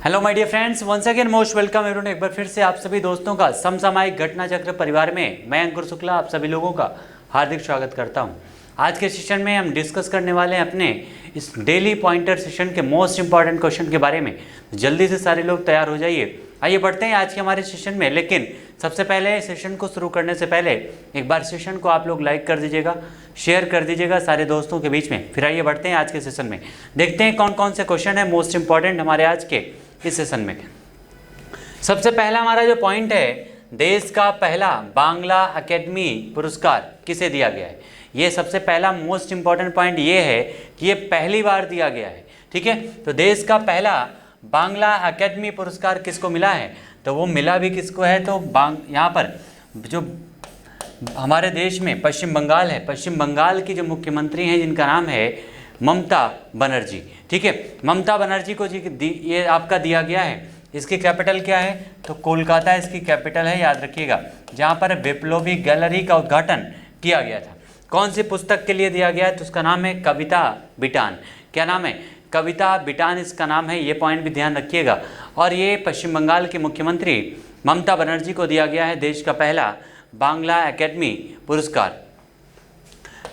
Hello my dear friends, once again most welcome everyone. एक बार फिर से आप सभी दोस्तों का समसामयिक घटना चक्र परिवार में मैं अंकुर शुक्ला आप सभी लोगों का हार्दिक स्वागत करता हूं। आज के सेशन में हम डिस्कस करने वाले हैं अपने इस डेली पॉइंटर सेशन के मोस्ट इंपॉर्टेंट क्वेश्चन के बारे में। जल्दी से सारे लोग तैयार हो जाइए। आइए बढ़ते हैं आज के हमारे सेशन में। लेकिन सबसे पहले सेशन को शुरू करने से पहले एक बार सेशन को आप लोग लाइक कर दीजिएगा, शेयर कर दीजिएगा सारे दोस्तों के बीच में। फिर आइए बढ़ते हैं आज के सेशन में, देखते हैं कौन कौन से क्वेश्चन है मोस्ट इंपॉर्टेंट हमारे आज के इस सेशन में। सबसे पहला हमारा जो पॉइंट है, देश का पहला बांग्ला अकेडमी पुरस्कार किसे दिया गया है। ये सबसे पहला मोस्ट इंपॉर्टेंट पॉइंट ये है कि ये पहली बार दिया गया है। ठीक है, तो देश का पहला बांग्ला अकेडमी पुरस्कार किसको मिला है, तो वो मिला भी किसको है, तो यहाँ पर जो हमारे देश में पश्चिम बंगाल है, पश्चिम बंगाल की जो मुख्यमंत्री हैं जिनका नाम है ममता बनर्जी। ठीक है, ममता बनर्जी को ये आपका दिया गया है। इसकी कैपिटल क्या है, तो कोलकाता इसकी कैपिटल है, याद रखिएगा, जहाँ पर विप्लवी गैलरी का उद्घाटन किया गया था। कौन सी पुस्तक के लिए दिया गया है, तो उसका नाम है कविता बिटान। क्या नाम है, कविता बिटान इसका नाम है। ये पॉइंट भी ध्यान रखिएगा। और ये पश्चिम बंगाल की मुख्यमंत्री ममता बनर्जी को दिया गया है देश का पहला बांग्ला अकेडमी पुरस्कार।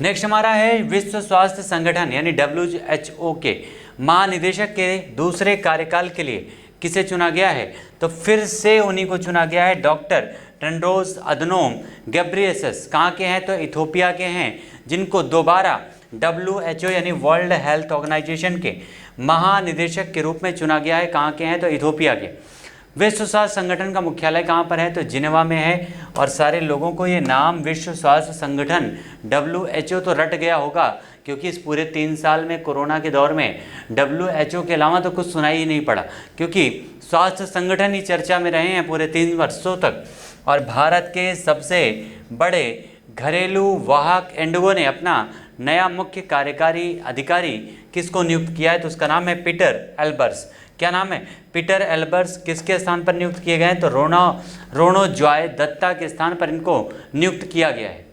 नेक्स्ट हमारा है विश्व स्वास्थ्य संगठन यानी WHO के महानिदेशक के दूसरे कार्यकाल के लिए किसे चुना गया है, तो फिर से उन्हीं को चुना गया है, डॉक्टर टेड्रोस अधनोम घेब्रेयेसस। कहाँ के हैं, तो इथोपिया के हैं, जिनको दोबारा WHO यानी वर्ल्ड हेल्थ ऑर्गेनाइजेशन के महानिदेशक के रूप में चुना गया है। कहाँ के हैं, तो इथोपिया के। विश्व स्वास्थ्य संगठन का मुख्यालय कहाँ पर है, तो जिनेवा में है। और सारे लोगों को ये नाम विश्व स्वास्थ्य संगठन WHO तो रट गया होगा, क्योंकि इस पूरे 3 साल में कोरोना के दौर में WHO के अलावा तो कुछ सुनाई ही नहीं पड़ा, क्योंकि स्वास्थ्य संगठन ही चर्चा में रहे हैं पूरे 3 वर्षों तक। और भारत के सबसे बड़े घरेलू वाहक इंडिगो ने अपना नया मुख्य कार्यकारी अधिकारी किसको नियुक्त किया है, तो उसका नाम है पीटर एल्बर्स। क्या नाम है, पीटर एल्बर्स। किसके स्थान पर नियुक्त किए गए हैं, तो रोनो जॉय दत्ता के स्थान पर इनको नियुक्त किया गया है।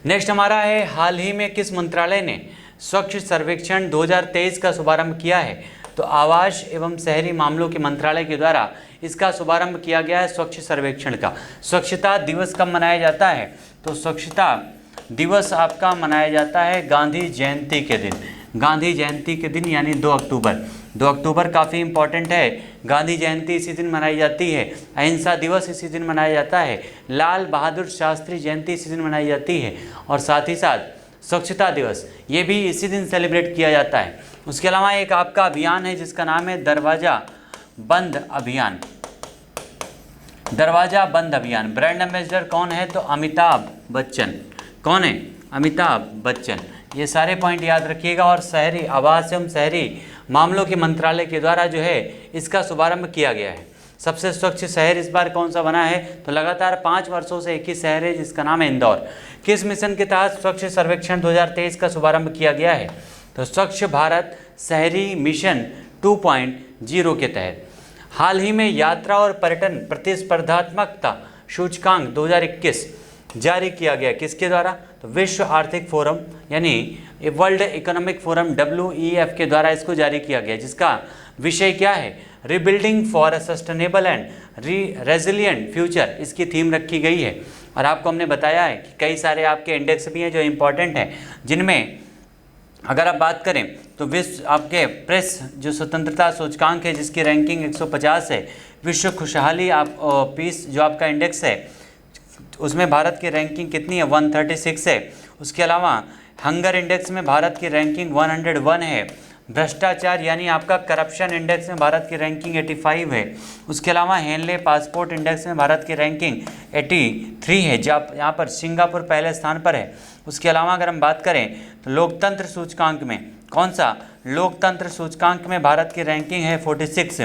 नेक्स्ट हमारा है, हाल ही में किस मंत्रालय ने स्वच्छ सर्वेक्षण 2023 का शुभारंभ किया है, तो आवास एवं शहरी मामलों के मंत्रालय के द्वारा इसका शुभारंभ किया गया है स्वच्छ सर्वेक्षण का। स्वच्छता दिवस कब मनाया जाता है, तो स्वच्छता दिवस आपका मनाया जाता है गांधी जयंती के दिन। गांधी जयंती के दिन यानी 2 अक्टूबर। 2 अक्टूबर काफ़ी इंपॉर्टेंट है। गांधी जयंती इसी दिन मनाई जाती है, अहिंसा दिवस इसी दिन मनाया जाता है, लाल बहादुर शास्त्री जयंती इसी दिन मनाई जाती है, और साथ ही साथ स्वच्छता दिवस ये भी इसी दिन सेलिब्रेट किया जाता है। उसके अलावा एक आपका अभियान है जिसका नाम है दरवाज़ा बंद अभियान। दरवाज़ा बंद अभियान। ब्रांड एम्बेसडर कौन है, तो अमिताभ बच्चन। कौन है, अमिताभ बच्चन। ये सारे पॉइंट याद रखिएगा। और शहरी आवास एवं शहरी मामलों के मंत्रालय के द्वारा जो है इसका शुभारंभ किया गया है। सबसे स्वच्छ शहर इस बार कौन सा बना है, तो लगातार 5 वर्षों से एक ही शहर है जिसका नाम है इंदौर। किस मिशन के तहत स्वच्छ सर्वेक्षण 2023 का शुभारंभ किया गया है, तो स्वच्छ भारत शहरी मिशन 2.0 के तहत। हाल ही में यात्रा और पर्यटन प्रतिस्पर्धात्मकता सूचकांक 2021 जारी किया गया, किसके द्वारा, तो विश्व आर्थिक फोरम यानी वर्ल्ड इकोनॉमिक फोरम WEF के द्वारा इसको जारी किया गया, जिसका विषय क्या है, rebuilding for a sustainable and resilient future इसकी थीम रखी गई है। और आपको हमने बताया है कि कई सारे आपके इंडेक्स भी हैं जो इम्पॉर्टेंट हैं, जिनमें अगर आप बात करें तो विश्व आपके प्रेस जो स्वतंत्रता सूचकांक है जिसकी रैंकिंग 150 है, विश्व खुशहाली आप पीस जो आपका इंडेक्स है उसमें भारत की रैंकिंग कितनी है, 136 है। उसके अलावा हंगर इंडेक्स में भारत की रैंकिंग 101 है। भ्रष्टाचार यानी आपका करप्शन इंडेक्स में भारत की रैंकिंग 85 है। उसके अलावा हेनले पासपोर्ट इंडेक्स में भारत की रैंकिंग 83 है, जहाँ यहाँ पर सिंगापुर पहले स्थान पर है। उसके अलावा अगर हम बात करें तो लोकतंत्र सूचकांक में कौन सा, लोकतंत्र सूचकांक में भारत की रैंकिंग है 46।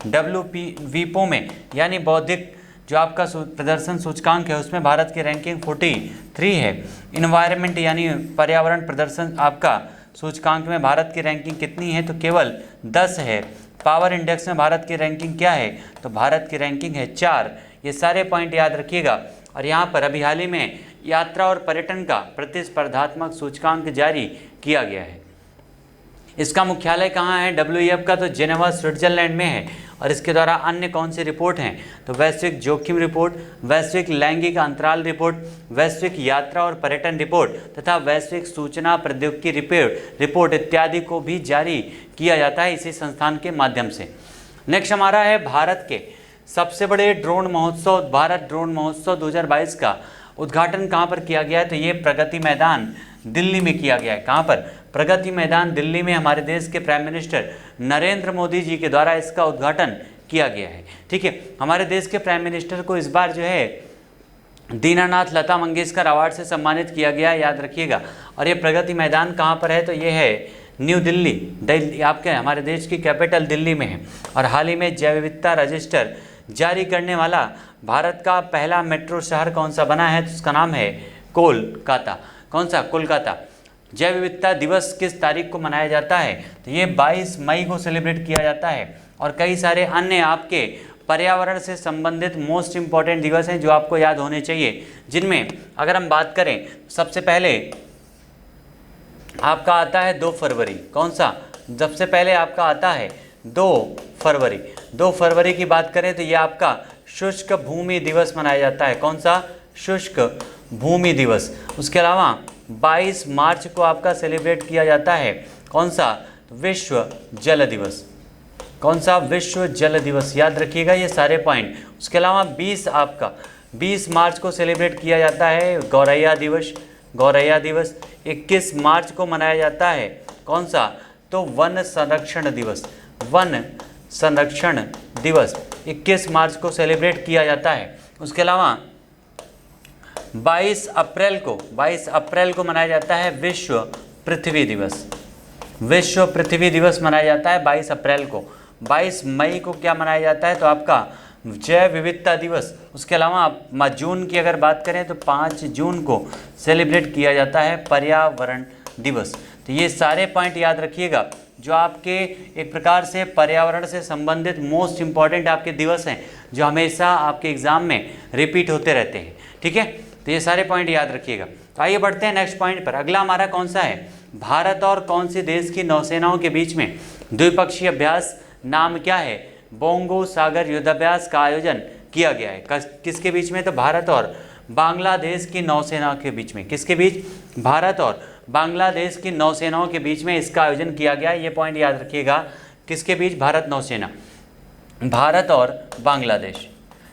WPO में यानी बौद्धिक जो आपका प्रदर्शन सूचकांक है उसमें भारत की रैंकिंग 43 है। इन्वायरमेंट यानी पर्यावरण प्रदर्शन आपका सूचकांक में भारत की रैंकिंग कितनी है, तो केवल 10 है। पावर इंडेक्स में भारत की रैंकिंग क्या है, तो भारत की रैंकिंग है 4। ये सारे पॉइंट याद रखिएगा। और यहाँ पर अभी हाल ही में यात्रा और पर्यटन का प्रतिस्पर्धात्मक सूचकांक जारी किया गया है। इसका मुख्यालय कहाँ है WEF का? तो जेनेवा स्विट्जरलैंड में है। और इसके द्वारा अन्य कौन सी रिपोर्ट हैं? तो वैश्विक जोखिम रिपोर्ट, वैश्विक लैंगिक अंतराल रिपोर्ट, वैश्विक यात्रा और पर्यटन रिपोर्ट तथा वैश्विक सूचना प्रौद्योगिकी रिपोर्ट इत्यादि को भी जारी किया जाता है इसी संस्थान के माध्यम से। नेक्स्ट हमारा है भारत के सबसे बड़े ड्रोन महोत्सव, भारत ड्रोन महोत्सव 2022 का उद्घाटन कहाँ पर किया गया है? तो ये प्रगति मैदान दिल्ली में किया गया है। कहाँ पर? प्रगति मैदान दिल्ली में हमारे देश के प्राइम मिनिस्टर नरेंद्र मोदी जी के द्वारा इसका उद्घाटन किया गया है। ठीक है, हमारे देश के प्राइम मिनिस्टर को इस बार जो है दीनानाथ लता मंगेशकर अवार्ड से सम्मानित किया गया है, याद रखिएगा। और ये प्रगति मैदान कहाँ पर है? तो ये है न्यू दिल्ली, आपके हमारे देश की कैपिटल दिल्ली में है। और हाल ही में जैव विविधता रजिस्टर जारी करने वाला भारत का पहला मेट्रो शहर कौन सा बना है? तो उसका नाम है कोलकाता। कौन सा? कोलकाता। जैव विविधता दिवस किस तारीख को मनाया जाता है? तो ये 22 मई को सेलिब्रेट किया जाता है। और कई सारे अन्य आपके पर्यावरण से संबंधित मोस्ट इम्पॉर्टेंट दिवस हैं जो आपको याद होने चाहिए, जिनमें अगर हम बात करें सबसे पहले आपका आता है 2 फरवरी। कौन सा? सबसे पहले आपका आता है 2 फरवरी। 2 फरवरी की बात करें तो ये आपका शुष्क भूमि दिवस मनाया जाता है। कौन सा? शुष्क भूमि दिवस। उसके अलावा 22 मार्च को आपका सेलिब्रेट किया जाता है कौन सा? विश्व जल दिवस। कौन सा? विश्व जल दिवस, याद रखिएगा ये सारे पॉइंट। उसके अलावा 20 मार्च को सेलिब्रेट किया जाता है गौरैया दिवस। गौरैया दिवस 21 मार्च को मनाया जाता है कौन सा? तो वन संरक्षण दिवस। वन संरक्षण दिवस 21 मार्च को सेलिब्रेट किया जाता है। उसके अलावा 22 अप्रैल को मनाया जाता है विश्व पृथ्वी दिवस। विश्व पृथ्वी दिवस मनाया जाता है 22 अप्रैल को। 22 मई को क्या मनाया जाता है? तो आपका जैव विविधता दिवस। उसके अलावा जून की अगर बात करें तो 5 जून को सेलिब्रेट किया जाता है पर्यावरण दिवस। तो ये सारे पॉइंट याद रखिएगा जो आपके एक प्रकार से पर्यावरण से संबंधित मोस्ट इम्पॉर्टेंट आपके दिवस हैं जो हमेशा आपके एग्जाम में रिपीट होते रहते हैं। ठीक है, तो ये सारे पॉइंट याद रखिएगा। तो आइए बढ़ते हैं नेक्स्ट पॉइंट पर। अगला हमारा कौन सा है? भारत और कौन से देश की नौसेनाओं के बीच में द्विपक्षीय अभ्यास, नाम क्या है? बोंगो सागर युद्धाभ्यास का आयोजन किया गया है। किसके बीच में? तो भारत और बांग्लादेश की नौसेना के बीच में। किसके बीच? भारत और बांग्लादेश की नौसेनाओं के बीच में इसका आयोजन किया गया है। ये पॉइंट याद रखिएगा। किसके बीच? भारत नौसेना, भारत और बांग्लादेश।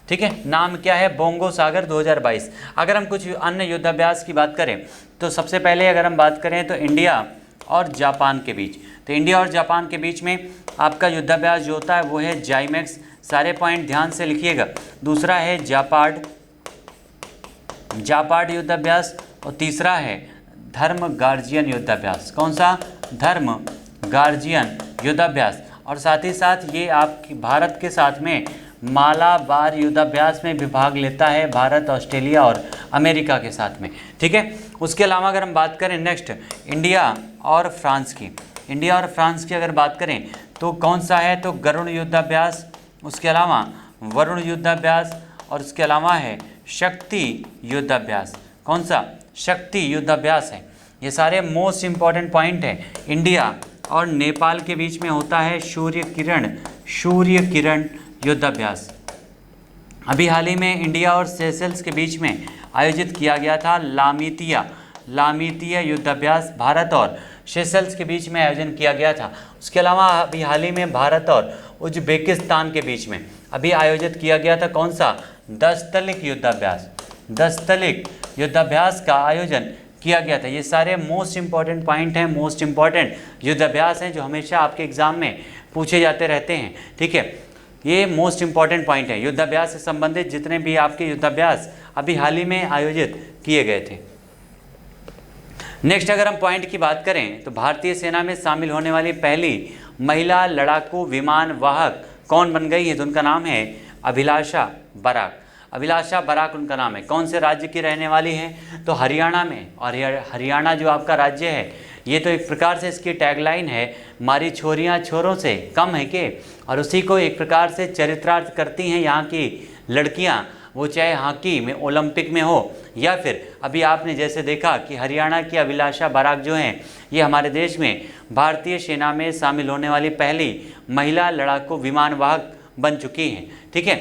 ठीक है, नाम क्या है? बोंगो सागर 2022। अगर हम कुछ अन्य युद्धाभ्यास की बात करें तो सबसे पहले अगर हम बात करें तो इंडिया और जापान के बीच, तो इंडिया और जापान के बीच में आपका युद्धाभ्यास जो होता है वो है जाइमेक्स। सारे पॉइंट ध्यान से लिखिएगा। दूसरा है जापाड युद्धाभ्यास। और तीसरा है धर्म गार्जियन युद्धाभ्यास। कौन सा? धर्म गार्जियन युद्धाभ्यास। और साथ ही साथ ये आपकी भारत के साथ में मालाबार युद्धाभ्यास में भी भाग लेता है, भारत, ऑस्ट्रेलिया और अमेरिका के साथ में। ठीक है, उसके अलावा अगर हम बात करें नेक्स्ट इंडिया और फ्रांस की, इंडिया और फ्रांस की अगर बात करें तो कौन सा है? तो गरुड़ युद्धाभ्यास। उसके अलावा वरुण युद्धाभ्यास और उसके अलावा है शक्ति युद्धाभ्यास। कौन सा? शक्ति युद्धाभ्यास है। ये सारे मोस्ट इम्पॉर्टेंट पॉइंट हैं। इंडिया और नेपाल के बीच में होता है सूर्य किरण युद्धाभ्यास। अभी हाल ही में इंडिया और सेशेल्स के बीच में आयोजित किया गया था लामीतीय युद्धाभ्यास। भारत और सेशेल्स के बीच में आयोजन किया गया था। उसके अलावा अभी हाल ही में भारत और उज्बेकिस्तान के बीच में अभी आयोजित किया गया था कौन सा? 10 तलिक युद्धाभ्यास। 10 तलिक युद्धाभ्यास का आयोजन किया गया था। ये सारे मोस्ट इम्पॉर्टेंट पॉइंट हैं, मोस्ट इम्पॉर्टेंट युद्धाभ्यास हैं जो हमेशा आपके एग्जाम में पूछे जाते रहते हैं। ठीक है, ये मोस्ट इम्पॉर्टेंट पॉइंट है। युद्धाभ्यास से संबंधित जितने भी आपके युद्धाभ्यास अभी हाल ही में आयोजित किए गए थे। नेक्स्ट अगर हम पॉइंट की बात करें तो भारतीय सेना में शामिल होने वाली पहली महिला लड़ाकू विमान वाहक कौन बन गई है? तो उनका नाम है अभिलाषा बराक। अभिलाषा बराक उनका नाम है। कौन से राज्य की रहने वाली है? तो हरियाणा में। और हरियाणा जो आपका राज्य है ये तो एक प्रकार से इसकी टैगलाइन है, मारी छोरियां छोरों से कम है के, और उसी को एक प्रकार से चरितार्थ करती हैं यहाँ की लड़कियाँ। वो चाहे हॉकी में ओलंपिक में हो या फिर अभी आपने जैसे देखा कि हरियाणा की अभिलाषा बराक जो हैं ये हमारे देश में भारतीय सेना में शामिल होने वाली पहली महिला लड़ाकू विमान वाहक बन चुकी हैं। ठीक है,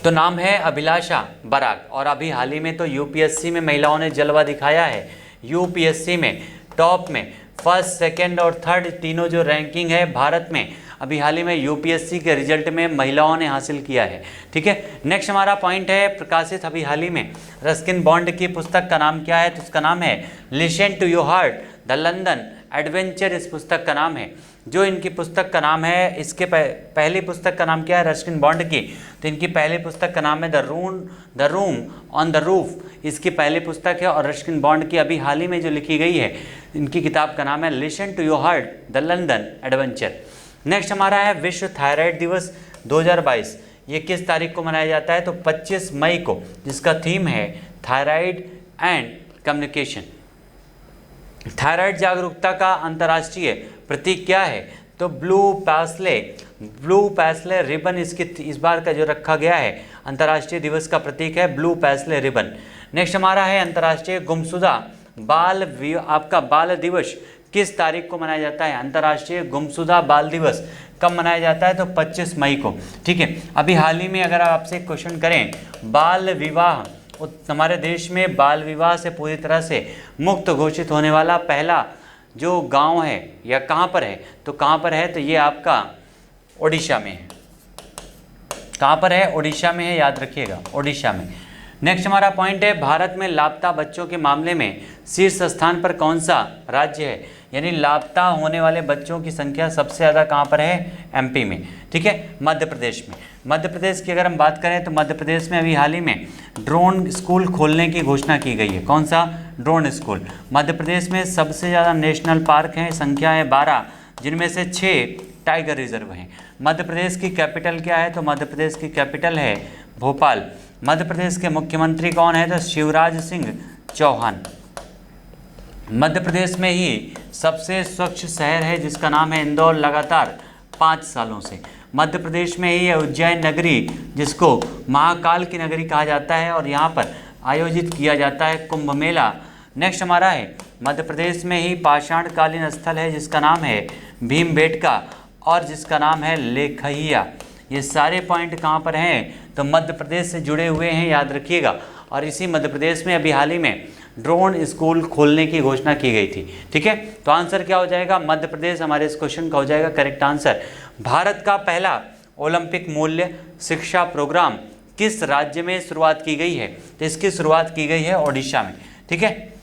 तो नाम है अभिलाषा बराक। और अभी हाल ही में तो यूपीएससी में महिलाओं ने जलवा दिखाया है। यूपीएससी में टॉप में फर्स्ट, सेकंड और थर्ड तीनों जो रैंकिंग है भारत में अभी हाल ही में यूपीएससी के रिजल्ट में महिलाओं ने हासिल किया है। ठीक है, नेक्स्ट हमारा पॉइंट है प्रकाशित अभी हाल ही में रस्किन बॉन्ड की पुस्तक का नाम क्या है? तो उसका नाम है listen to your heart the London adventure, इस पुस्तक का नाम है। जो इनकी पुस्तक का नाम है, इसके पहली पुस्तक का नाम क्या है रस्किन बॉन्ड की? तो इनकी पहली पुस्तक का नाम है the room on the roof, इसकी पहली पुस्तक है। और रस्किन बॉन्ड की अभी हाल ही में जो लिखी गई है इनकी किताब का नाम है listen to your heart the London adventure. Next हमारा है विश्व थायराइड दिवस 2022। ये किस तारीख को मनाया जाता है? तो 25 मई को, जिसका थीम है थायराइड एंड कम्युनिकेशन। थायराइड जागरूकता का अंतर्राष्ट्रीय प्रतीक क्या है? तो ब्लू पैसले रिबन इसकी इस बार का जो रखा गया है अंतर्राष्ट्रीय दिवस का प्रतीक है ब्लू पैसले रिबन। नेक्स्ट हमारा है अंतर्राष्ट्रीय गुमशुदा आपका बाल दिवस किस तारीख को मनाया जाता है? अंतर्राष्ट्रीय गुमशुदा बाल दिवस कब मनाया जाता है? तो 25 मई को। ठीक है, अभी हाल ही में अगर आपसे क्वेश्चन करें बाल विवाह, हमारे देश में बाल विवाह से पूरी तरह से मुक्त घोषित होने वाला पहला जो गांव है या कहां पर है? तो कहां पर है? तो ये आपका ओडिशा में है। कहां पर है? ओडिशा में है, याद रखिएगा, ओडिशा में। नेक्स्ट हमारा पॉइंट है भारत में लापता बच्चों के मामले में शीर्ष स्थान पर कौन सा राज्य है? यानी लापता होने वाले बच्चों की संख्या सबसे ज़्यादा कहाँ पर है? एमपी में। ठीक है, मध्य प्रदेश में। मध्य प्रदेश की अगर हम बात करें तो मध्य प्रदेश में अभी हाल ही में ड्रोन स्कूल खोलने की घोषणा की गई है। कौन सा? Drone school. मध्य प्रदेश में सबसे ज़्यादा नेशनल पार्क हैं, संख्या है 12, जिनमें से 6 टाइगर रिजर्व हैं। मध्य प्रदेश की कैपिटल क्या है? तो मध्य प्रदेश की कैपिटल है भोपाल। मध्य प्रदेश के मुख्यमंत्री कौन है? तो शिवराज सिंह चौहान। मध्य प्रदेश में ही सबसे स्वच्छ शहर है जिसका नाम है इंदौर, लगातार 5 सालों से। मध्य प्रदेश में ही उज्जैन नगरी, जिसको महाकाल की नगरी कहा जाता है, और यहाँ पर आयोजित किया जाता है कुंभ मेला। नेक्स्ट हमारा है मध्य प्रदेश में ही पाषाणकालीन स्थल है जिसका नाम है भीमबेटका और जिसका नाम है लेखहिया। ये सारे पॉइंट कहाँ पर हैं? तो मध्य प्रदेश से जुड़े हुए हैं, याद रखिएगा। और इसी मध्य प्रदेश में अभी हाल ही में ड्रोन स्कूल खोलने की घोषणा की गई थी। ठीक है, तो आंसर क्या हो जाएगा? मध्य प्रदेश हमारे इस क्वेश्चन का हो जाएगा करेक्ट आंसर। भारत का पहला ओलंपिक मूल्य शिक्षा प्रोग्राम किस राज्य में शुरुआत की गई है? तो इसकी शुरुआत की गई है ओडिशा में। ठीक है,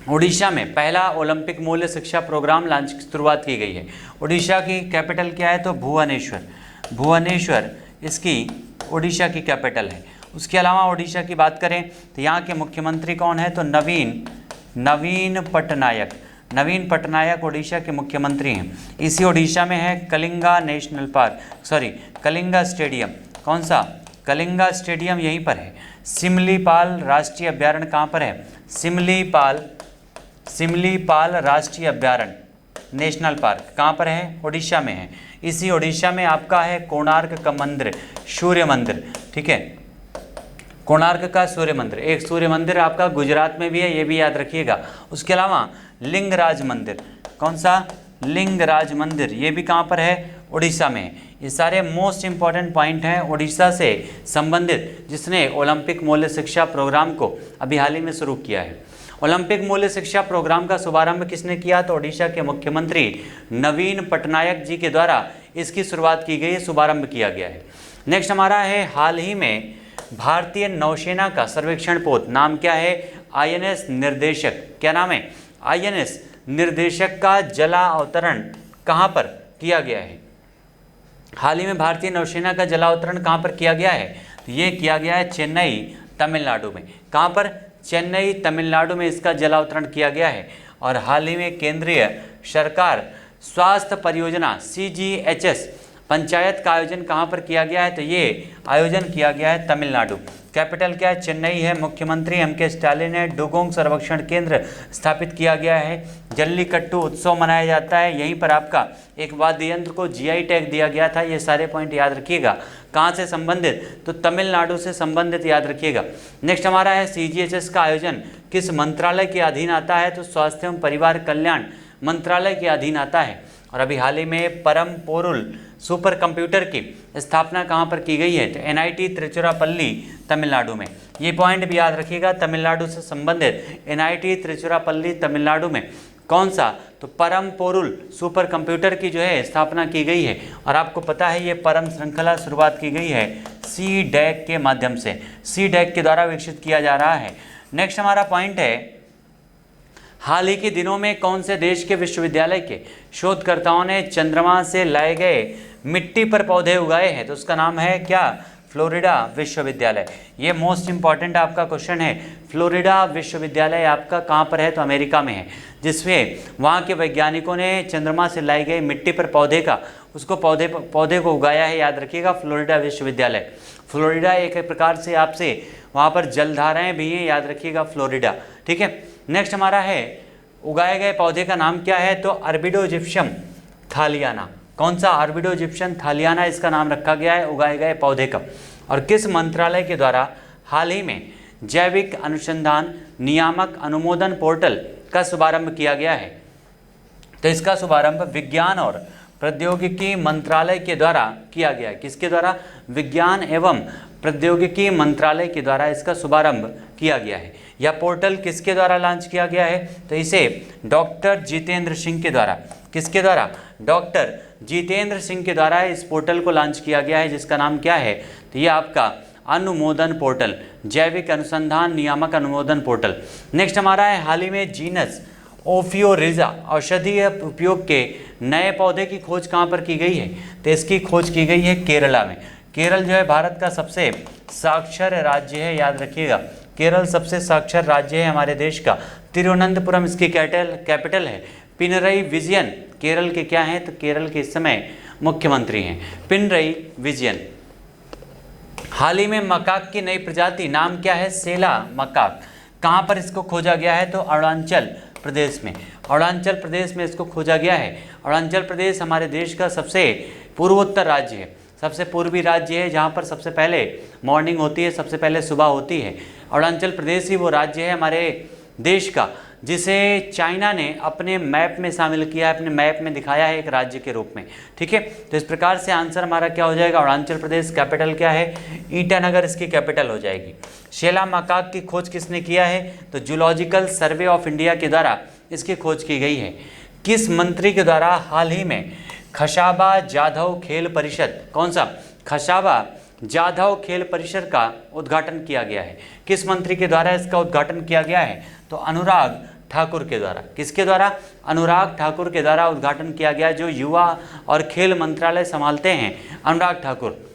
ओडिशा में पहला ओलंपिक मूल्य शिक्षा प्रोग्राम लॉन्च की शुरुआत की गई है। ओडिशा की कैपिटल क्या है? तो भुवनेश्वर। भुवनेश्वर इसकी ओडिशा की कैपिटल है। उसके अलावा ओडिशा की बात करें तो यहाँ के मुख्यमंत्री कौन है? तो नवीन पटनायक। नवीन पटनायक ओडिशा के मुख्यमंत्री हैं। इसी ओडिशा में है Kalinga national park, Kalinga stadium. कौन सा? कलिंगा स्टेडियम यहीं पर है। सिमलीपाल राष्ट्रीय अभ्यारण्य कहाँ पर है? सिमलीपाल राष्ट्रीय अभ्यारण्य नेशनल पार्क कहाँ पर है? ओडिशा में है। इसी ओडिशा में आपका है कोणार्क का मंदिर, सूर्य मंदिर। ठीक है, कोणार्क का सूर्य मंदिर। एक सूर्य मंदिर आपका गुजरात में भी है, ये भी याद रखिएगा। उसके अलावा लिंगराज मंदिर। कौन सा? लिंगराज मंदिर, ये भी कहाँ पर है? ओडिशा में। ये सारे मोस्ट इंपॉर्टेंट पॉइंट हैं ओडिशा से संबंधित, जिसने ओलंपिक मूल्य शिक्षा प्रोग्राम को अभी हाल ही में शुरू किया है। ओलंपिक मूल्य शिक्षा प्रोग्राम का शुभारंभ किसने किया? तो ओडिशा के मुख्यमंत्री नवीन पटनायक जी के द्वारा इसकी शुरुआत की गई, शुभारंभ किया गया है। नेक्स्ट हमारा है हाल ही में भारतीय नौसेना का सर्वेक्षण पोत, नाम क्या है? आईएनएस निर्देशक। क्या नाम है? आईएनएस निर्देशक का जला अवतरण कहाँ पर किया गया है? हाल ही में भारतीय नौसेना का जला अवतरण कहाँ पर किया गया है? तो ये किया गया है चेन्नई, तमिलनाडु में। कहाँ पर? चेन्नई, तमिलनाडु में इसका जला अवतरण किया गया है। और हाल ही में केंद्रीय सरकार स्वास्थ्य परियोजना CGHS पंचायत का आयोजन कहाँ पर किया गया है? तो ये आयोजन किया गया है तमिलनाडु। कैपिटल क्या है? चेन्नई है। मुख्यमंत्री एम.के. स्टालिन है। डुगोंग संरक्षण केंद्र स्थापित किया गया है। जल्लीकट्टू उत्सव मनाया जाता है। यहीं पर आपका एक वाद्य यंत्र को जीआई टैग दिया गया था। ये सारे पॉइंट याद रखिएगा। कहाँ से संबंधित? तो तमिलनाडु से संबंधित, याद रखिएगा। नेक्स्ट हमारा है सीजीएचएस का आयोजन किस मंत्रालय के अधीन आता है? तो स्वास्थ्य एवं परिवार कल्याण मंत्रालय के अधीन आता है। और अभी हाल ही में परम पोरुल सुपर कंप्यूटर की स्थापना कहाँ पर की गई है? तो एनआईटी त्रिचुरापल्ली तमिलनाडु में। ये पॉइंट भी याद रखिएगा, तमिलनाडु से संबंधित एनआईटी त्रिचुरापल्ली तमिलनाडु में कौन सा? तो परम पोरुल सुपर कंप्यूटर की जो है स्थापना की गई है। और आपको पता है ये परम श्रृंखला शुरुआत की गई है सी-डैक के माध्यम से, सी-डैक के द्वारा विकसित किया जा रहा है। नेक्स्ट हमारा पॉइंट है, हाल ही के दिनों में कौन से देश के विश्वविद्यालय के शोधकर्ताओं ने चंद्रमा से लाए गए मिट्टी पर पौधे उगाए हैं? तो उसका नाम है क्या? फ्लोरिडा विश्वविद्यालय। ये मोस्ट इंपॉर्टेंट आपका क्वेश्चन है। फ्लोरिडा विश्वविद्यालय आपका कहाँ पर है? तो अमेरिका में है, जिसमें वहाँ के वैज्ञानिकों ने चंद्रमा से लाई गई मिट्टी पर पौधे को उगाया है। याद रखिएगा, फ्लोरिडा विश्वविद्यालय। फ्लोरिडा एक प्रकार से आपसे वहाँ पर जलधाराएँ भी हैं, याद रखिएगा फ्लोरिडा। ठीक है। नेक्स्ट हमारा है, उगाए गए पौधे का नाम क्या है? तो अरबिडोजिप्सम थालियाना। कौन सा? अरबिडोजिप्सम थालियाना इसका नाम रखा गया है उगाए गए पौधे का। और किस मंत्रालय के द्वारा हाल ही में जैविक अनुसंधान नियामक अनुमोदन पोर्टल का शुभारंभ किया गया है? तो इसका शुभारंभ विज्ञान और प्रौद्योगिकी मंत्रालय के द्वारा किया गया है। किसके द्वारा? विज्ञान एवं प्रौद्योगिकी मंत्रालय के द्वारा इसका शुभारंभ किया गया है। यह पोर्टल किसके द्वारा लॉन्च किया गया है? तो इसे डॉक्टर जितेंद्र सिंह के द्वारा। किसके द्वारा? डॉक्टर जितेंद्र सिंह के द्वारा इस पोर्टल को लॉन्च किया गया है, जिसका नाम क्या है? तो ये आपका अनुमोदन पोर्टल, जैविक अनुसंधान नियामक अनुमोदन पोर्टल। नेक्स्ट हमारा है, हाल ही में जीनस ओफियोरिजा औषधीय उपयोग के नए पौधे की खोज कहाँ पर की गई है? तो इसकी खोज की गई है केरला में। केरल जो है भारत का सबसे साक्षर राज्य है, याद रखिएगा। केरल सबसे साक्षर राज्य है हमारे देश का। तिरुवनंतपुरम इसकी कैपिटल है। पिनरई विजयन केरल के क्या हैं? तो केरल के इस समय मुख्यमंत्री हैं पिनरई विजयन। हाल ही में मकाक की नई प्रजाति नाम क्या है? सेला मकाक। कहाँ पर इसको खोजा गया है? तो अरुणाचल प्रदेश में। अरुणाचल प्रदेश में इसको खोजा गया है। अरुणाचल प्रदेश हमारे देश का सबसे पूर्वोत्तर राज्य है, सबसे पूर्वी राज्य है, जहाँ पर सबसे पहले मॉर्निंग होती है, सबसे पहले सुबह होती है। अरुणाचल प्रदेश ही वो राज्य है हमारे देश का जिसे चाइना ने अपने मैप में शामिल किया है, अपने मैप में दिखाया है एक राज्य के रूप में। ठीक है, तो इस प्रकार से आंसर हमारा क्या हो जाएगा? अरुणाचल प्रदेश। कैपिटल क्या है? ईटानगर इसकी कैपिटल हो जाएगी। शेला मकाक की खोज किसने किया है? तो जूलॉजिकल सर्वे ऑफ इंडिया के द्वारा इसकी खोज की गई है। किस मंत्री के द्वारा हाल ही में खशाबा जाधव खेल परिषद, कौन सा? खशाबा जाधव खेल परिषद का उद्घाटन किया गया है? किस मंत्री के द्वारा इसका उद्घाटन किया गया है? तो अनुराग ठाकुर के द्वारा। किसके द्वारा? अनुराग ठाकुर के द्वारा उद्घाटन किया गया, जो युवा और खेल मंत्रालय संभालते हैं अनुराग ठाकुर।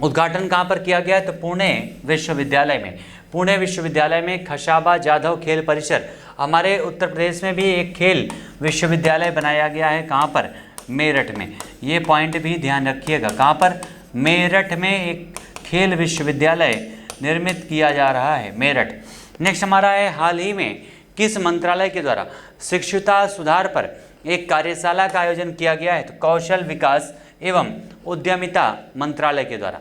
उद्घाटन कहाँ पर किया गया है? तो पुणे विश्वविद्यालय में। पुणे विश्वविद्यालय में खशाबा जाधव खेल परिषद। हमारे उत्तर प्रदेश में भी एक खेल विश्वविद्यालय बनाया गया है। कहाँ पर? मेरठ में। ये पॉइंट भी ध्यान रखिएगा। कहाँ पर? मेरठ में एक खेल विश्वविद्यालय निर्मित किया जा रहा है, मेरठ। नेक्स्ट हमारा है, हाल ही में किस मंत्रालय के द्वारा शिक्षुता सुधार पर एक कार्यशाला का आयोजन किया गया है? तो कौशल विकास एवं उद्यमिता मंत्रालय के द्वारा।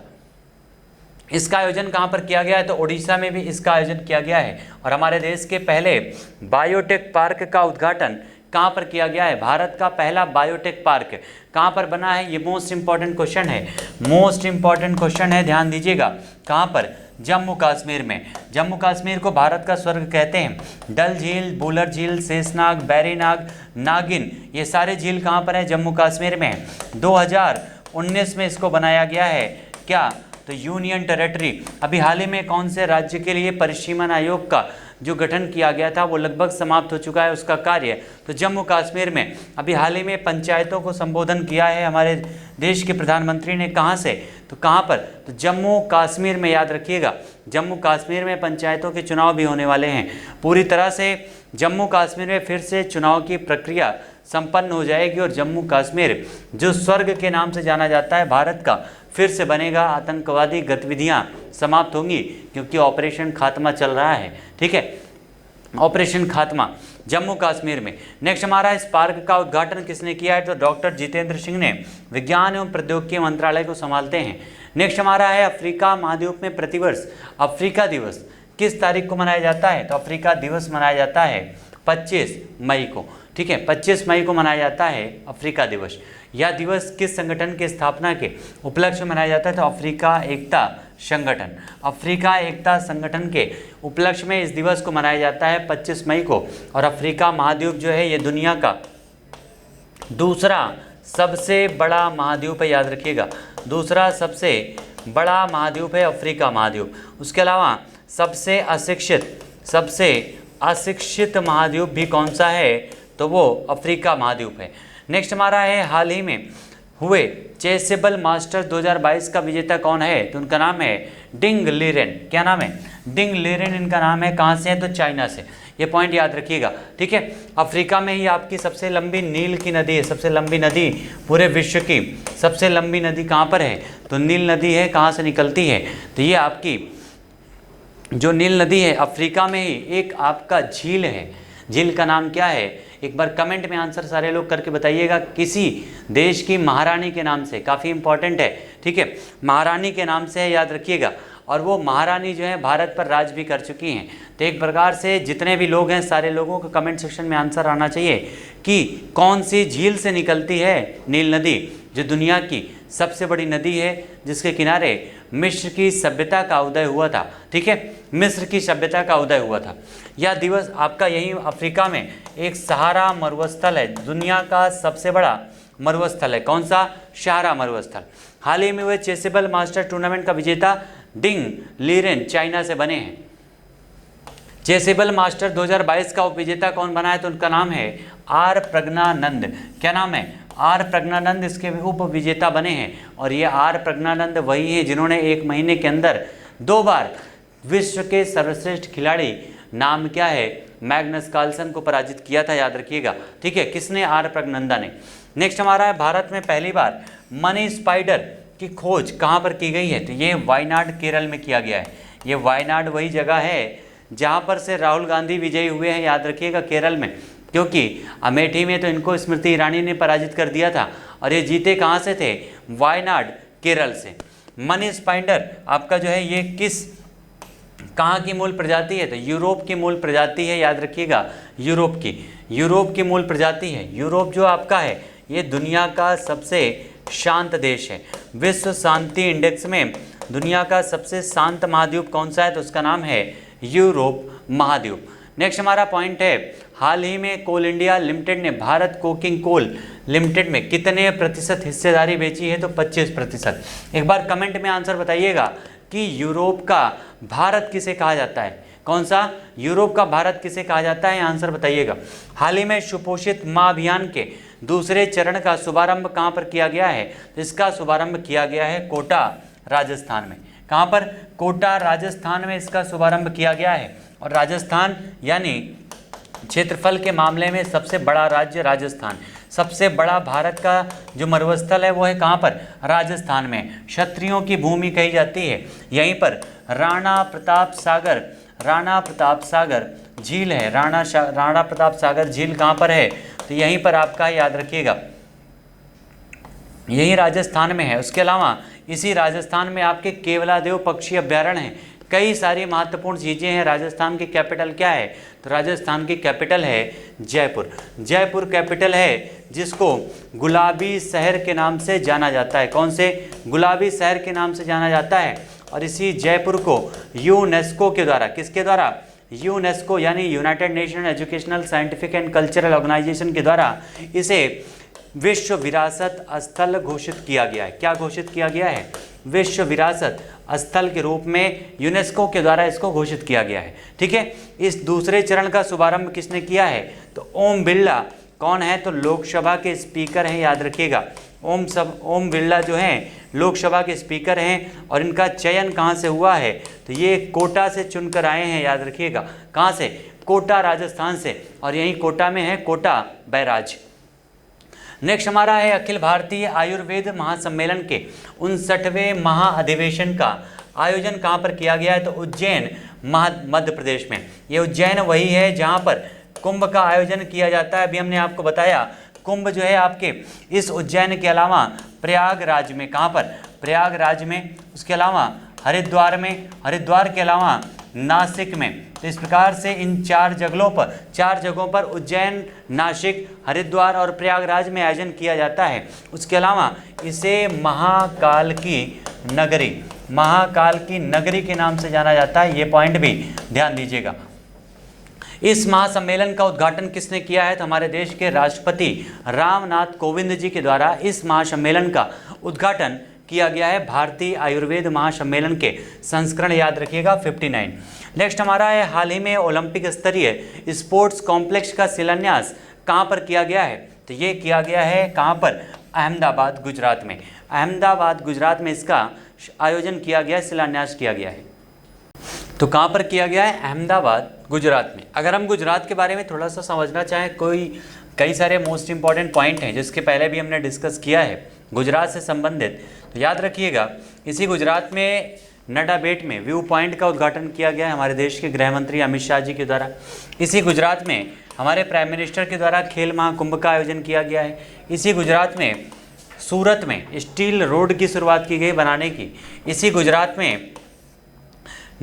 इसका आयोजन कहाँ पर किया गया है? तो ओडिशा में भी इसका आयोजन किया गया है। और हमारे देश के पहले बायोटेक पार्क का उद्घाटन कहाँ पर किया गया है? भारत का पहला बायोटेक पार्क कहाँ पर बना है? ये मोस्ट इंपॉर्टेंट क्वेश्चन है, मोस्ट इंपॉर्टेंट क्वेश्चन है, ध्यान दीजिएगा। कहाँ पर? जम्मू कश्मीर में। जम्मू कश्मीर को भारत का स्वर्ग कहते हैं। डल झील, बुलर झील, शेषनाग, बैरीनाग, नागिन, ये सारे झील कहाँ पर है? जम्मू कश्मीर में है। 2019 में इसको बनाया गया है। क्या? तो यूनियन टेरेटरी। अभी हाल ही में कौन से राज्य के लिए परिसीमन आयोग का जो गठन किया गया था वो लगभग समाप्त हो चुका है उसका कार्य। तो जम्मू कश्मीर में अभी हाल ही में पंचायतों को संबोधन किया है हमारे देश के प्रधानमंत्री ने। कहाँ से? तो कहाँ पर? तो जम्मू कश्मीर में। याद रखिएगा, जम्मू कश्मीर में पंचायतों के चुनाव भी होने वाले हैं। पूरी तरह से जम्मू कश्मीर में फिर से चुनाव की प्रक्रिया संपन्न हो जाएगी और जम्मू कश्मीर जो स्वर्ग के नाम से जाना जाता है भारत का फिर से बनेगा। आतंकवादी गतिविधियां समाप्त होंगी क्योंकि ऑपरेशन खात्मा चल रहा है। ठीक है, ऑपरेशन खात्मा जम्मू कश्मीर में। नेक्स्ट हमारा इस पार्क का उद्घाटन किसने किया है? तो डॉक्टर जितेंद्र सिंह ने विज्ञान एवं प्रौद्योगिकी मंत्रालय को संभालते हैं। नेक्स्ट हमारा है अफ्रीका महाद्वीप में प्रतिवर्ष अफ्रीका दिवस किस तारीख को मनाया जाता है? तो अफ्रीका दिवस मनाया जाता है 25 मई को। ठीक है, 25 मई को मनाया जाता है अफ्रीका दिवस। यह दिवस किस संगठन की स्थापना के उपलक्ष्य में मनाया जाता है? तो अफ्रीका एकता संगठन। अफ्रीका एकता संगठन के उपलक्ष्य में इस दिवस को मनाया जाता है 25 मई को। और अफ्रीका महाद्वीप जो है ये दुनिया का दूसरा सबसे बड़ा महाद्वीप है, याद रखिएगा। दूसरा सबसे बड़ा महाद्वीप है अफ्रीका महाद्वीप। उसके अलावा सबसे अशिक्षित महाद्वीप भी कौन सा है? तो वो अफ्रीका महाद्वीप है। नेक्स्ट हमारा है हाल ही में हुए चेसेबल मास्टर्स 2022 का विजेता कौन है? तो उनका नाम है डिंग लीरेन। क्या नाम है? डिंग लीरेन इनका नाम है। कहाँ से है? तो चाइना से। ये पॉइंट याद रखिएगा। ठीक है, अफ्रीका में ही आपकी सबसे लंबी नील की नदी है। सबसे लंबी नदी पूरे विश्व की सबसे लंबी नदी कहाँ पर है? तो नील नदी है। कहाँ से निकलती है? तो ये आपकी जो नील नदी है अफ्रीका में ही एक आपका झील है। झील का नाम क्या है? एक बार कमेंट में आंसर सारे लोग करके बताइएगा। किसी देश की महारानी के नाम से, काफ़ी इंपॉर्टेंट है। ठीक है, महारानी के नाम से है, याद रखिएगा। और वो महारानी जो है भारत पर राज भी कर चुकी हैं। तो एक प्रकार से जितने भी लोग हैं सारे लोगों को कमेंट सेक्शन में आंसर आना चाहिए कि कौन सी झील से निकलती है नील नदी, जो दुनिया की सबसे बड़ी नदी है, जिसके किनारे मिस्र की सभ्यता का उदय हुआ था। ठीक है, मिस्र की सभ्यता का उदय हुआ था। यह दिवस आपका यहीं अफ्रीका में एक सहारा मरुस्थल है, दुनिया का सबसे बड़ा मरुस्थल है। कौन सा? सहारा मरुस्थल। हाल ही में हुए चेसेबल मास्टर टूर्नामेंट का विजेता डिंग लीरेन चाइना से बने हैं। चेसेबल मास्टर 2022 का उपविजेता कौन बना है? तो उनका नाम है आर प्रज्ञानंद। क्या नाम है? आर प्रज्ञानंद इसके उप विजेता बने हैं। और ये आर प्रज्ञानंद वही है जिन्होंने एक महीने के अंदर 2 बार विश्व के सर्वश्रेष्ठ खिलाड़ी, नाम क्या है, मैग्नस कार्लसन को पराजित किया था, याद रखिएगा। ठीक है, किसने? आर प्रज्ञानंद ने। नेक्स्ट हमारा है भारत में पहली बार मनी स्पाइडर की खोज कहाँ पर की गई है? तो ये वायनाड केरल में किया गया है। ये वायनाड वही जगह है जहाँ पर से राहुल गांधी विजयी हुए हैं, याद रखिएगा, केरल में। क्योंकि अमेठी में तो इनको स्मृति ईरानी ने पराजित कर दिया था और ये जीते कहाँ से थे? वायनाड केरल से। मनी स्पाइडर आपका जो है ये कहाँ की मूल प्रजाति है? तो यूरोप की मूल प्रजाति है, याद रखिएगा। यूरोप की मूल प्रजाति है। यूरोप जो आपका है ये दुनिया का सबसे शांत देश है। विश्व शांति इंडेक्स में दुनिया का सबसे शांत महाद्वीप कौन सा है? तो उसका नाम है यूरोप महाद्वीप। नेक्स्ट हमारा पॉइंट है हाल ही में कोल इंडिया लिमिटेड ने भारत कोकिंग कोल लिमिटेड में कितने प्रतिशत हिस्सेदारी बेची है? तो 25%। एक बार कमेंट में आंसर बताइएगा कि यूरोप का भारत किसे कहा जाता है? कौन सा? यूरोप का भारत किसे कहा जाता है? आंसर बताइएगा। हाल ही में सुपोषित माँ अभियान के दूसरे चरण का शुभारंभ कहाँ पर किया गया है? तो इसका शुभारंभ किया गया है कोटा राजस्थान में। कहाँ पर? कोटा राजस्थान में इसका शुभारंभ किया गया है। और राजस्थान यानी क्षेत्रफल के मामले में सबसे बड़ा राज्य राजस्थान। सबसे बड़ा भारत का जो मरुस्थल है वो है कहाँ पर? राजस्थान में। क्षत्रियों की भूमि कही जाती है। यहीं पर राणा प्रताप सागर झील है। राणा प्रताप सागर झील कहाँ पर है? तो यहीं पर आपका, याद रखिएगा, यही राजस्थान में है। उसके अलावा इसी राजस्थान में आपके केवलादेव पक्षी अभ्यारण्य है। कई सारी महत्वपूर्ण चीज़ें हैं। राजस्थान की कैपिटल क्या है? तो राजस्थान की कैपिटल है जयपुर। जयपुर कैपिटल है जिसको गुलाबी शहर के नाम से जाना जाता है। कौन से? गुलाबी शहर के नाम से जाना जाता है। और इसी जयपुर को यूनेस्को के द्वारा, किसके द्वारा? यूनेस्को यानी United Nation Educational Scientific and Cultural Organization के द्वारा इसे विश्व विरासत स्थल घोषित किया गया है। क्या घोषित किया गया है? विश्व विरासत स्थल के रूप में यूनेस्को के द्वारा इसको घोषित किया गया है। ठीक है, इस दूसरे चरण का शुभारंभ किसने किया है? तो ओम बिरला। कौन है? तो लोकसभा के स्पीकर हैं, याद रखिएगा। ओम बिरला जो हैं लोकसभा के स्पीकर हैं। और इनका चयन कहाँ से हुआ है? तो ये कोटा से चुनकर आए हैं, याद रखिएगा। कहाँ से? कोटा राजस्थान से। और यहीं कोटा में है कोटा बैराज। नेक्स्ट हमारा है अखिल भारतीय आयुर्वेद महासम्मेलन के 59वें महाअधिवेशन का आयोजन कहाँ पर किया गया है? तो उज्जैन मध्य प्रदेश में। ये उज्जैन वही है जहाँ पर कुंभ का आयोजन किया जाता है। अभी हमने आपको बताया कुंभ जो है आपके इस उज्जैन के अलावा प्रयागराज में, कहाँ पर? प्रयागराज में। उसके अलावा हरिद्वार में, हरिद्वार के अलावा नासिक में। तो इस प्रकार से इन चार जगहों पर उज्जैन, नासिक, हरिद्वार और प्रयागराज में आयोजन किया जाता है। उसके अलावा इसे महाकाल की नगरी के नाम से जाना जाता है। ये पॉइंट भी ध्यान दीजिएगा। इस महासम्मेलन का उद्घाटन किसने किया है? तो हमारे देश के राष्ट्रपति रामनाथ कोविंद जी के द्वारा इस महासम्मेलन का उद्घाटन किया गया है। भारतीय आयुर्वेद महासम्मेलन के संस्करण याद रखिएगा 59। नेक्स्ट हमारा है हाल ही में ओलंपिक स्तरीय स्पोर्ट्स कॉम्प्लेक्स का शिलान्यास कहाँ पर किया गया है? तो ये किया गया है कहाँ पर? अहमदाबाद, गुजरात में। अहमदाबाद, गुजरात में इसका आयोजन किया गया, शिलान्यास किया गया है। तो कहाँ पर किया गया है? अहमदाबाद, गुजरात में। अगर हम गुजरात के बारे में थोड़ा सा समझना चाहें, कई सारे मोस्ट इंपॉर्टेंट पॉइंट हैं जिसके पहले भी हमने डिस्कस किया है गुजरात से संबंधित, तो याद रखिएगा। इसी गुजरात में नडा बेट में व्यू पॉइंट का उद्घाटन किया गया है हमारे देश के गृह मंत्री अमित शाह जी के द्वारा। इसी गुजरात में हमारे प्राइम मिनिस्टर के द्वारा खेल महाकुंभ का आयोजन किया गया है। इसी गुजरात में सूरत में स्टील रोड की शुरुआत की गई बनाने की। इसी गुजरात में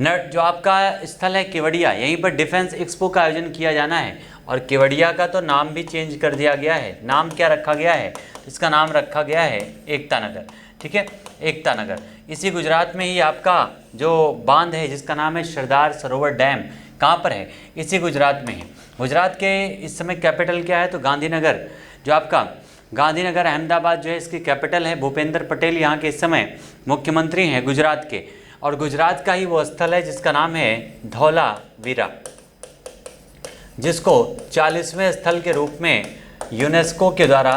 जो आपका स्थल है केवड़िया, यहीं पर डिफेंस एक्सपो का आयोजन किया जाना है। और केवड़िया का तो नाम भी चेंज कर दिया गया है। नाम क्या रखा गया है? इसका नाम रखा गया है एकता नगर। ठीक है, एकता नगर। इसी गुजरात में ही आपका जो बांध है जिसका नाम है सरदार सरोवर डैम, कहाँ पर है? इसी गुजरात में ही। गुजरात के इस समय कैपिटल क्या है? तो गांधीनगर। जो आपका गांधीनगर अहमदाबाद जो है इसकी कैपिटल है। भूपेंद्र पटेल यहाँ के इस समय मुख्यमंत्री हैं गुजरात के। और गुजरात का ही वो स्थल है जिसका नाम है धौलावीरा, जिसको 40वें स्थल के रूप में यूनेस्को के द्वारा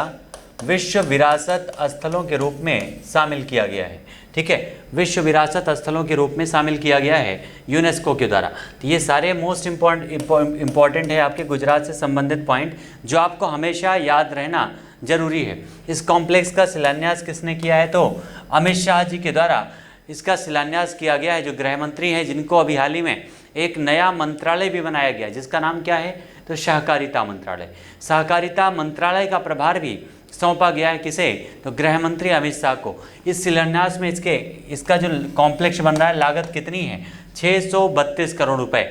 विश्व विरासत स्थलों के रूप में शामिल किया गया है। ठीक है, विश्व विरासत स्थलों के रूप में शामिल किया गया है यूनेस्को के द्वारा। तो ये सारे मोस्ट इम्पॉर्टेंट है आपके गुजरात से संबंधित पॉइंट, जो आपको हमेशा याद रहना जरूरी है। इस कॉम्प्लेक्स का शिलान्यास किसने किया है? तो अमित शाह जी के द्वारा इसका शिलान्यास किया गया है, जो गृह मंत्री हैं, जिनको अभी हाल ही में एक नया मंत्रालय भी बनाया गया, जिसका नाम क्या है? तो सहकारिता मंत्रालय। सहकारिता मंत्रालय का प्रभार भी सौंपा गया है किसे? तो गृह मंत्री अमित शाह को। इस शिलान्यास में इसका जो कॉम्प्लेक्स बन रहा है, लागत कितनी है? 632 करोड़ रुपए।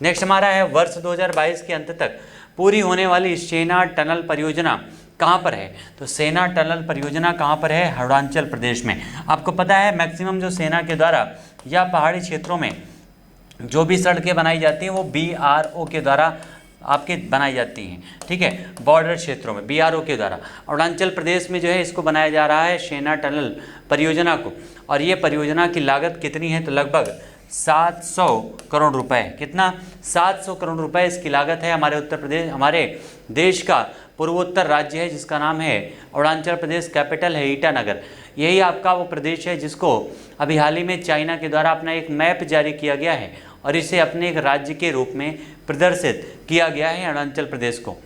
नेक्स्ट हमारा है वर्ष 2022 के अंत तक पूरी होने वाली सेना टनल परियोजना कहाँ पर है? तो सेना टनल परियोजना कहाँ पर है? अरुणाचल प्रदेश में। आपको पता है मैक्सिमम जो सेना के द्वारा या पहाड़ी क्षेत्रों में जो भी सड़कें बनाई जाती हैं वो BRO के द्वारा आपके बनाई जाती हैं। ठीक है, बॉर्डर क्षेत्रों में BRO के द्वारा। अरुणाचल प्रदेश में जो है इसको बनाया जा रहा है सेना टनल परियोजना को। और ये परियोजना की लागत कितनी है? तो लगभग 700 करोड़ रुपए। कितना? 700 करोड़ रुपए इसकी लागत है। हमारे उत्तर प्रदेश, हमारे देश का पूर्वोत्तर राज्य है जिसका नाम है अरुणाचल प्रदेश। कैपिटल है ईटानगर। यही आपका वो प्रदेश है जिसको अभी हाल ही में चाइना के द्वारा अपना एक मैप जारी किया गया है और इसे अपने एक राज्य के रूप में प्रदर्शित किया गया है अरुणाचल प्रदेश को।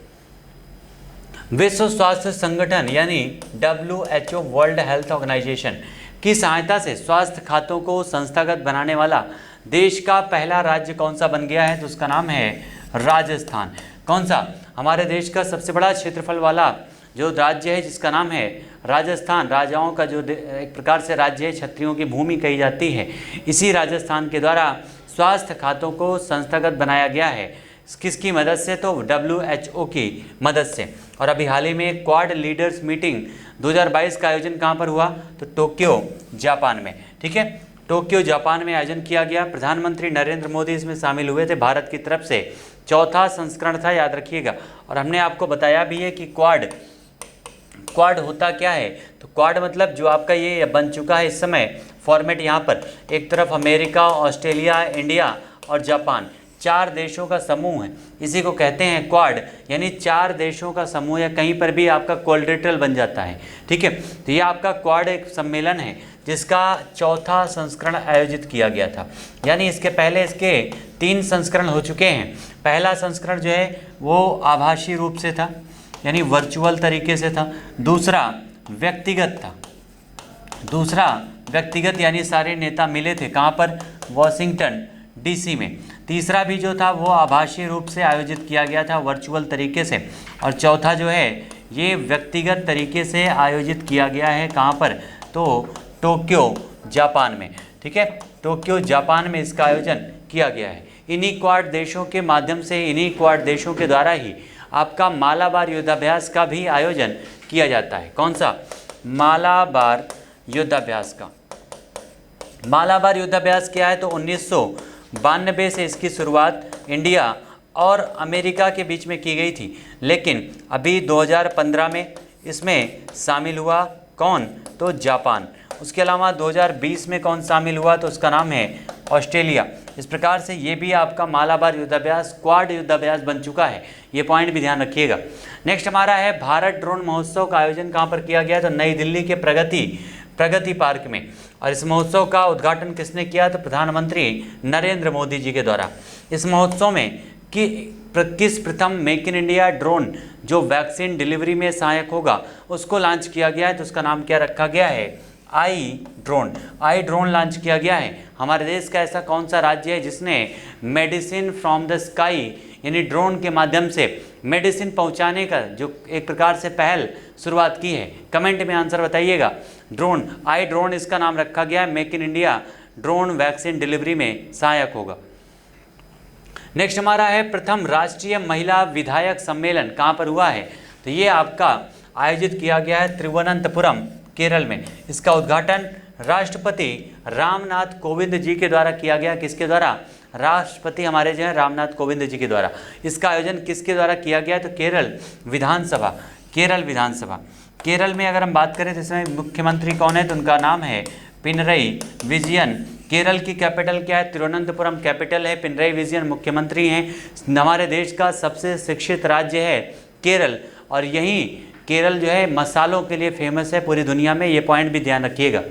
विश्व स्वास्थ्य संगठन यानी WHO, वर्ल्ड हेल्थ ऑर्गेनाइजेशन की सहायता से स्वास्थ्य खातों को संस्थागत बनाने वाला देश का पहला राज्य कौन सा बन गया है? तो उसका नाम है राजस्थान। कौन सा? हमारे देश का सबसे बड़ा क्षेत्रफल वाला जो राज्य है जिसका नाम है राजस्थान। राजाओं का जो एक प्रकार से राज्य है, क्षत्रियों की भूमि कही जाती है। इसी राजस्थान के द्वारा स्वास्थ्य खातों को संस्थागत बनाया गया है। किसकी मदद से? तो WHO की मदद से। और अभी हाल ही में क्वाड लीडर्स मीटिंग 2022 का आयोजन कहाँ पर हुआ? तो टोक्यो, जापान में। ठीक है, टोक्यो, जापान में आयोजन किया गया। प्रधानमंत्री नरेंद्र मोदी इसमें शामिल हुए थे। भारत की तरफ से चौथा संस्करण था, याद रखिएगा। और हमने आपको बताया भी है कि क्वाड होता क्या है? तो क्वाड मतलब जो आपका ये बन चुका है इस समय फॉर्मेट, यहाँ पर एक तरफ अमेरिका, ऑस्ट्रेलिया, इंडिया और जापान, 4 देशों का समूह है। इसी को कहते हैं क्वाड, यानी 4 देशों का समूह, या कहीं पर भी आपका क्वाड्रिलेटरल बन जाता है। ठीक है, तो ये आपका क्वाड एक सम्मेलन है जिसका चौथा संस्करण आयोजित किया गया था। यानी इसके पहले इसके 3 संस्करण हो चुके हैं। पहला संस्करण जो है वो आभासी रूप से था, यानी वर्चुअल तरीके से था। दूसरा व्यक्तिगत था, दूसरा व्यक्तिगत यानी सारे नेता मिले थे कहाँ पर, वॉशिंगटन डीसी में। तीसरा भी जो था वो आभासी रूप से आयोजित किया गया था वर्चुअल तरीके से। और चौथा जो है ये व्यक्तिगत तरीके से आयोजित किया गया है कहाँ पर, तो टोक्यो जापान में। ठीक है, टोक्यो जापान में इसका आयोजन किया गया है। इन्हीं क्वाड देशों के माध्यम से, इन्हीं क्वाड देशों के द्वारा ही आपका मालाबार युद्धाभ्यास का भी आयोजन किया जाता है। कौन सा, मालाबार युद्धाभ्यास का। मालाबार युद्धाभ्यास क्या है, तो 1992 से इसकी शुरुआत इंडिया और अमेरिका के बीच में की गई थी, लेकिन अभी 2015 में इसमें शामिल हुआ कौन, तो जापान। उसके अलावा 2020 में कौन शामिल हुआ, तो उसका नाम है ऑस्ट्रेलिया। इस प्रकार से ये भी आपका मालाबार युद्धाभ्यास क्वाड युद्धाभ्यास बन चुका है, ये पॉइंट भी ध्यान रखिएगा। नेक्स्ट हमारा है भारत ड्रोन महोत्सव का आयोजन कहाँ पर किया गया, तो नई दिल्ली के प्रगति पार्क में। और इस महोत्सव का उद्घाटन किसने किया, तो प्रधानमंत्री नरेंद्र मोदी जी के द्वारा। इस महोत्सव में किस प्रथम मेक इन इंडिया ड्रोन जो वैक्सीन डिलीवरी में सहायक होगा उसको लॉन्च किया गया है, तो उसका नाम क्या रखा गया है, आई ड्रोन लॉन्च किया गया है। हमारे देश का ऐसा कौन सा राज्य है जिसने मेडिसिन फ्रॉम द स्काई यानी ड्रोन के माध्यम से मेडिसिन पहुंचाने का जो एक प्रकार से पहल शुरुआत की है, कमेंट में आंसर बताइएगा। आई ड्रोन इसका नाम रखा गया है, make in India drone vaccine delivery में सहायक होगा। नेक्स्ट हमारा है प्रथम राष्ट्रीय महिला विधायक सम्मेलन कहाँ पर हुआ है, तो ये आपका आयोजित किया गया है तिरुवनंतपुरम केरल में। इसका उद्घाटन राष्ट्रपति रामनाथ कोविंद जी के द्वारा किया गया। किसके द्वारा, राष्ट्रपति हमारे जो है रामनाथ कोविंद जी के द्वारा। इसका आयोजन किसके द्वारा किया गया, तो केरल विधानसभा। केरल में अगर हम बात करें तो इसमें मुख्यमंत्री कौन है, तो उनका नाम है पिनरई विजयन। केरल की कैपिटल क्या है, तिरुवनंतपुरम कैपिटल है, पिनरई विजयन मुख्यमंत्री हैं। हमारे देश का सबसे शिक्षित राज्य है केरल, और यही केरल जो है मसालों के लिए फेमस है पूरी दुनिया में, ये पॉइंट भी ध्यान रखिएगा।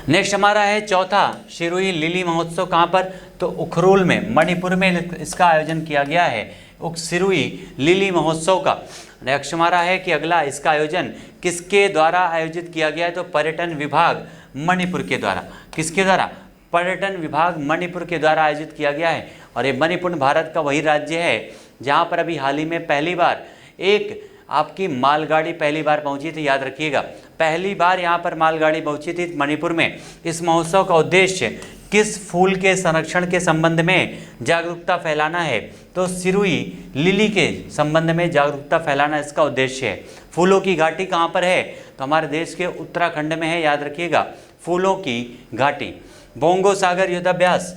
नेक्स्ट हमारा है चौथा सिरुई लिली महोत्सव कहाँ पर, तो उखरुल में मणिपुर में इसका आयोजन किया गया है, सिरुई लिली महोत्सव का। नेक्स्ट हमारा है कि अगला इसका आयोजन किसके द्वारा आयोजित किया गया है, तो पर्यटन विभाग मणिपुर के द्वारा। किसके द्वारा, पर्यटन विभाग मणिपुर के द्वारा आयोजित किया गया है। और ये मणिपुर भारत का वही राज्य है जहाँ पर अभी हाल ही में पहली बार एक आपकी मालगाड़ी पहुंची थी, याद रखिएगा, पहली बार यहाँ पर मालगाड़ी पहुंची थी मणिपुर में। इस महोत्सव का उद्देश्य किस फूल के संरक्षण के संबंध में जागरूकता फैलाना है, तो सिरुई लिली के संबंध में जागरूकता फैलाना इसका उद्देश्य है। फूलों की घाटी कहाँ पर है, तो हमारे देश के उत्तराखंड में है, याद रखिएगा, फूलों की घाटी। बोंगो सागर युद्धाभ्यास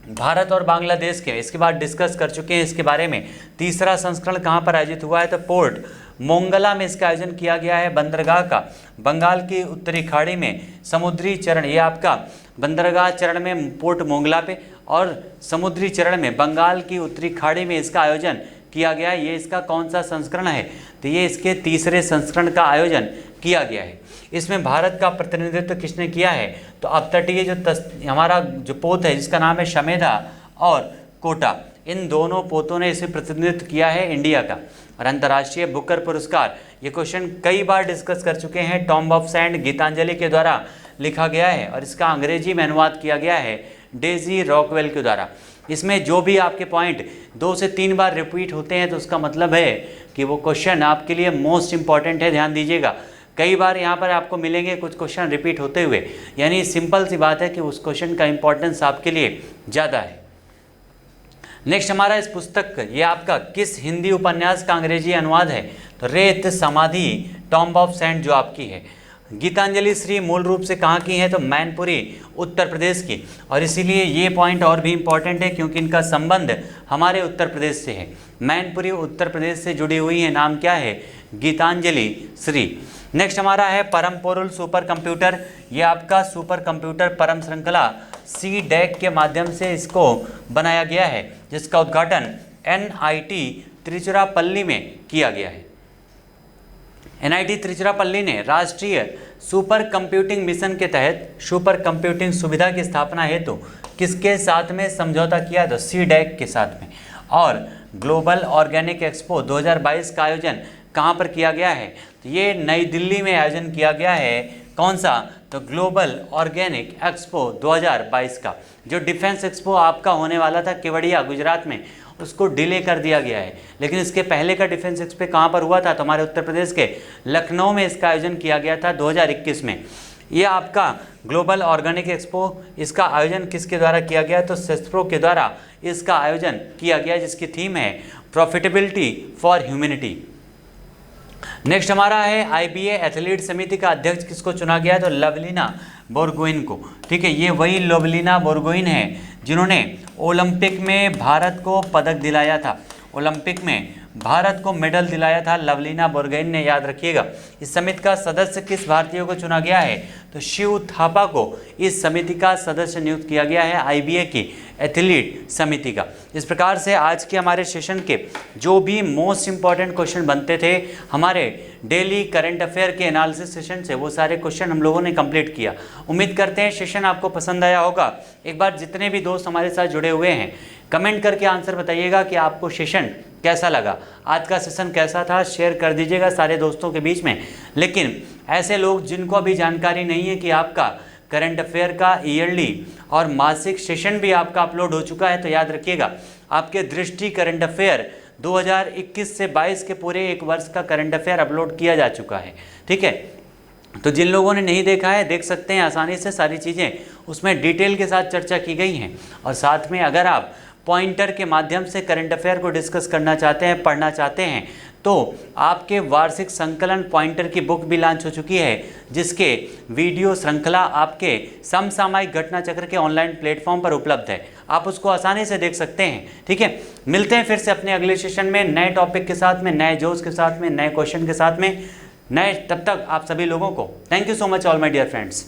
भारत और बांग्लादेश के, इसके बाद डिस्कस कर चुके हैं इसके बारे में। तीसरा संस्करण कहाँ पर आयोजित हुआ है, तो पोर्ट मोंगला में इसका आयोजन किया गया है, बंदरगाह का। बंगाल की उत्तरी खाड़ी में समुद्री चरण, ये आपका बंदरगाह चरण में पोर्ट मोंगला पे, और समुद्री चरण में बंगाल की उत्तरी खाड़ी में इसका आयोजन किया गया है। ये इसका कौन सा संस्करण है, तो ये इसके तीसरे संस्करण का आयोजन किया गया है। इसमें भारत का प्रतिनिधित्व किसने किया है, तो अपतटीय जो हमारा जो पोत है जिसका नाम है शमेधा और कोटा, इन दोनों पोतों ने इसे प्रतिनिधित्व किया है इंडिया का। और अंतर्राष्ट्रीय बुकर पुरस्कार, ये क्वेश्चन कई बार डिस्कस कर चुके हैं, टॉम्ब ऑफ सैंड गीतांजलि के द्वारा लिखा गया है और इसका अंग्रेजी में अनुवाद किया गया है डेजी रॉकवेल के द्वारा। इसमें जो भी आपके पॉइंट 2 से 3 बार रिपीट होते हैं तो उसका मतलब है कि वो क्वेश्चन आपके लिए मोस्ट इंपॉर्टेंट है, ध्यान दीजिएगा। कई बार यहाँ पर आपको मिलेंगे कुछ क्वेश्चन रिपीट होते हुए, यानी सिंपल सी बात है कि उस क्वेश्चन का इंपॉर्टेंस आपके लिए ज़्यादा है। नेक्स्ट हमारा इस पुस्तक, ये आपका किस हिंदी उपन्यास का अंग्रेजी अनुवाद है, तो रेत समाधि टॉम्ब ऑफ सैंड जो आपकी है। गीतांजलि श्री मूल रूप से कहाँ की है, तो मैनपुरी उत्तर प्रदेश की, और इसीलिए ये पॉइंट और भी इम्पॉर्टेंट है क्योंकि इनका संबंध हमारे उत्तर प्रदेश से है। मैनपुरी उत्तर प्रदेश से जुड़ी हुई है, नाम क्या है, गीतांजलि श्री। नेक्स्ट हमारा है परम पोरुल सुपर कंप्यूटर, ये आपका सुपर कंप्यूटर परम श्रृंखला CDAC के माध्यम से इसको बनाया गया है, जिसका उद्घाटन NIT तिरुचिरापल्ली में किया गया है। NIT तिरुचिरापल्ली ने राष्ट्रीय सुपर कंप्यूटिंग मिशन के तहत सुपर कंप्यूटिंग सुविधा की स्थापना हेतु किसके साथ में समझौता किया, तो CDAC के साथ में। और ग्लोबल ऑर्गेनिक एक्सपो 2022 का आयोजन कहाँ पर किया गया है? तो ये नई दिल्ली में आयोजन किया गया है। कौन सा? तो ग्लोबल ऑर्गेनिक एक्सपो 2022 का। जो डिफेंस एक्सपो आपका होने वाला था केवड़िया गुजरात में, उसको डिले कर दिया गया है। लेकिन इसके पहले का डिफेंस एक्सपो कहाँ पर हुआ था? तो हमारे उत्तर प्रदेश के लखनऊ में इसका आयोजन किया गया था 2021 में। ये आपका ग्लोबल ऑर्गेनिक एक्सपो, इसका आयोजन किसके द्वारा किया गया? तो सेस्प्रो के द्वारा इसका आयोजन किया गया, जिसकी थीम है प्रॉफिटेबिलिटी फॉर ह्यूमैनिटी। नेक्स्ट हमारा है आईबीए एथलीट समिति का अध्यक्ष किसको चुना गया है? तो लवलीना बोरगोइन को। ठीक है, ये वही लवलीना बोरगोइन है जिन्होंने ओलंपिक में भारत को पदक दिलाया था। ओलंपिक में भारत को मेडल दिलाया था लवलीना बोरगोइन ने, याद रखिएगा। इस समिति का सदस्य किस भारतीय को चुना गया है? तो शिव थापा को इस समिति का सदस्य नियुक्त किया गया है, आईबीए की एथलीट समिति का। इस प्रकार से आज के हमारे सेशन के जो भी मोस्ट इंपॉर्टेंट क्वेश्चन बनते थे हमारे डेली करंट अफेयर के एनालिसिस सेशन से, वो सारे क्वेश्चन हम लोगों ने कंप्लीट किया। उम्मीद करते हैं सेशन आपको पसंद आया होगा। एक बार जितने भी दोस्त हमारे साथ जुड़े हुए हैं कमेंट करके आंसर बताइएगा कि आपको सेशन कैसा लगा, आज का सेशन कैसा था, शेयर कर दीजिएगा सारे दोस्तों के बीच में। लेकिन ऐसे लोग जिनको अभी जानकारी नहीं है कि आपका करंट अफेयर का ईयरली और मासिक सेशन भी आपका अपलोड हो चुका है, तो याद रखिएगा आपके दृष्टि करंट अफेयर 2021 से 22 के पूरे एक वर्ष का करंट अफेयर अपलोड किया जा चुका है। ठीक है, तो जिन लोगों ने नहीं देखा है देख सकते हैं आसानी से, सारी चीज़ें उसमें डिटेल के साथ चर्चा की गई हैं। और साथ में अगर आप पॉइंटर के माध्यम से करंट अफेयर को डिस्कस करना चाहते हैं, पढ़ना चाहते हैं, तो आपके वार्षिक संकलन पॉइंटर की बुक भी लॉन्च हो चुकी है, जिसके वीडियो श्रृंखला आपके समसामयिक घटना चक्र के ऑनलाइन प्लेटफॉर्म पर उपलब्ध है। आप उसको आसानी से देख सकते हैं। ठीक है, मिलते हैं फिर से अपने अगले सेशन में नए टॉपिक के साथ में, नए जोश के साथ में, नए क्वेश्चन के साथ में, नए। तब तक आप सभी लोगों को thank you so much all my dear friends.